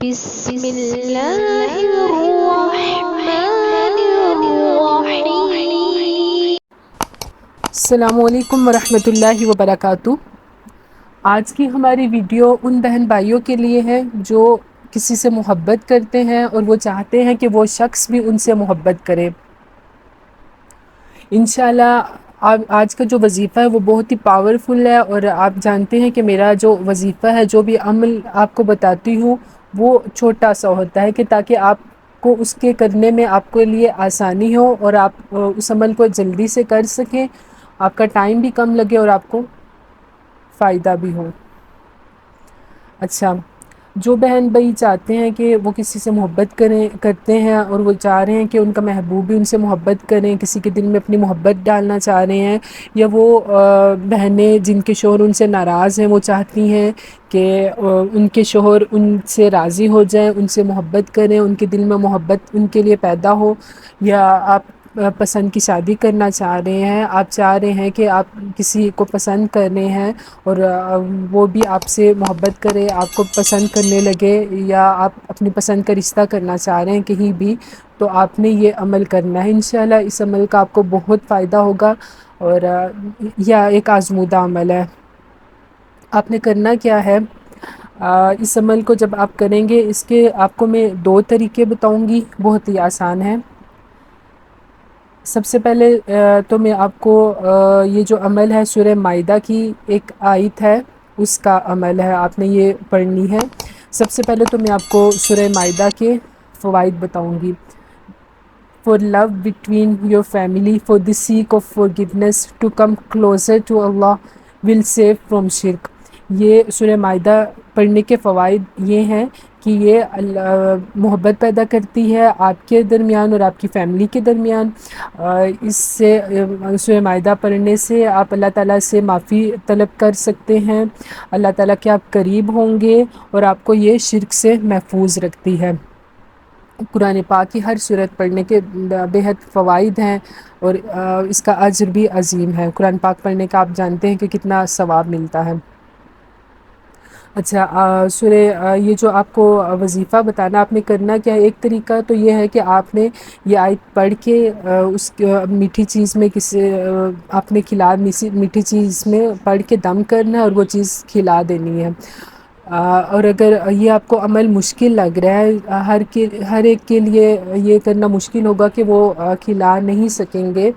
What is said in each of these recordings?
بسم اللہ الرحمن الرحیم۔ السلام علیکم ورحمۃ اللہ وبرکاتہ۔ آج کی ہماری ویڈیو ان بہن بھائیوں کے لیے ہے جو کسی سے محبت کرتے ہیں اور وہ چاہتے ہیں کہ وہ شخص بھی ان سے محبت کرے۔ انشاءاللہ آج کا جو وظیفہ ہے وہ بہت ہی پاورفل ہے، اور آپ جانتے ہیں کہ میرا جو وظیفہ ہے، جو بھی عمل آپ کو بتاتی ہوں وہ چھوٹا سا ہوتا ہے کہ تاکہ آپ کو اس کے کرنے میں آپ کے لیے آسانی ہو اور آپ اس عمل کو جلدی سے کر سکیں، آپ کا ٹائم بھی کم لگے اور آپ کو فائدہ بھی ہو۔ اچھا، جو بہن بھائی چاہتے ہیں کہ وہ کسی سے محبت کرتے ہیں اور وہ چاہ رہے ہیں کہ ان کا محبوب بھی ان سے محبت کریں، کسی کے دل میں اپنی محبت ڈالنا چاہ رہے ہیں، یا وہ بہنیں جن کے شوہر ان سے ناراض ہیں وہ چاہتی ہیں کہ ان کے شوہر ان سے راضی ہو جائیں، ان سے محبت کریں، ان کے دل میں محبت ان کے لیے پیدا ہو، یا آپ پسند کی شادی کرنا چاہ رہے ہیں، آپ چاہ رہے ہیں کہ آپ کسی کو پسند کر رہے ہیں اور وہ بھی آپ سے محبت کرے، آپ کو پسند کرنے لگے، یا آپ اپنی پسند کا رشتہ کرنا چاہ رہے ہیں کہیں بھی، تو آپ نے یہ عمل کرنا ہے۔ انشاءاللہ اس عمل کا آپ کو بہت فائدہ ہوگا، اور یہ ایک آزمودہ عمل ہے۔ آپ نے کرنا کیا ہے، اس عمل کو جب آپ کریں گے، اس کے آپ کو میں 2 طریقے بتاؤں گی، بہت ہی آسان ہے۔ سب سے پہلے تو میں آپ کو یہ جو عمل ہے سورہ مائدہ کی ایک آیت ہے اس کا عمل ہے، آپ نے یہ پڑھنی ہے۔ سب سے پہلے تو میں آپ کو سورہ مائدہ کے فوائد بتاؤں گی۔ For love between your family, for the sake of forgiveness, to come closer to Allah will save from shirk۔ یہ سورہ مائدہ پڑھنے کے فوائد یہ ہیں کہ یہ محبت پیدا کرتی ہے آپ کے درمیان اور آپ کی فیملی کے درمیان۔ اس سے سورہ مائدہ پڑھنے سے آپ اللہ تعالیٰ سے معافی طلب کر سکتے ہیں، اللہ تعالیٰ کے آپ قریب ہوں گے، اور آپ کو یہ شرک سے محفوظ رکھتی ہے۔ قرآن پاک کی ہر سورت پڑھنے کے بے حد فوائد ہیں، اور اس کا اجر بھی عظیم ہے۔ قرآن پاک پڑھنے کا آپ جانتے ہیں کہ کتنا ثواب ملتا ہے۔ اچھا، سورہ یہ جو آپ کو وظیفہ بتانا، آپ نے کرنا کیا ہے، ایک طریقہ تو یہ ہے کہ آپ نے یہ آیت پڑھ کے اس میٹھی چیز میں آپ نے میٹھی چیز میں پڑھ کے دم کرنا ہے اور وہ چیز کھلا دینی ہے۔ اور اگر یہ آپ کو عمل مشکل لگ رہا ہے، ہر ایک کے لیے یہ کرنا مشکل ہوگا کہ وہ کھلا نہیں سکیں گے،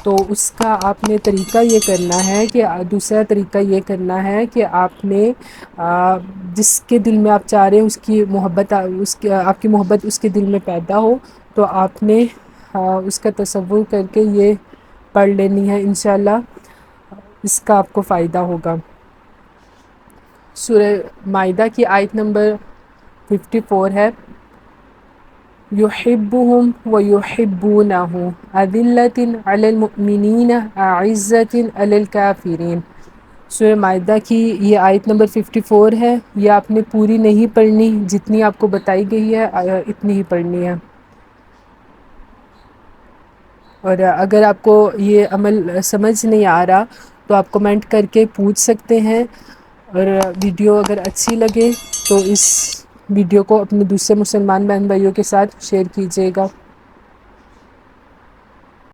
تو اس کا آپ نے طریقہ یہ کرنا ہے کہ دوسرا طریقہ یہ کرنا ہے کہ آپ نے جس کے دل میں آپ چاہ رہے ہیں آپ کی محبت اس کے دل میں پیدا ہو، تو آپ نے اس کا تصور کر کے یہ پڑھ لینی ہے، انشاءاللہ اس کا آپ کو فائدہ ہوگا۔ سورہ مائدہ کی آیت نمبر 54 ہے، یحبہم ویحبونہ اذلۃ علی المؤمنین اعزۃ علی الکافرین۔ سورہ مائدہ کی یہ آیت نمبر 54 ہے، یہ آپ نے پوری نہیں پڑھنی، جتنی آپ کو بتائی گئی ہے اتنی ہی پڑھنی ہے۔ اور اگر آپ کو یہ عمل سمجھ نہیں آ رہا تو آپ کمنٹ کر کے پوچھ سکتے ہیں، اور ویڈیو اگر اچھی لگے تو اس ویڈیو کو اپنے دوسرے مسلمان بہن بھائیوں کے ساتھ شیئر کیجیے گا۔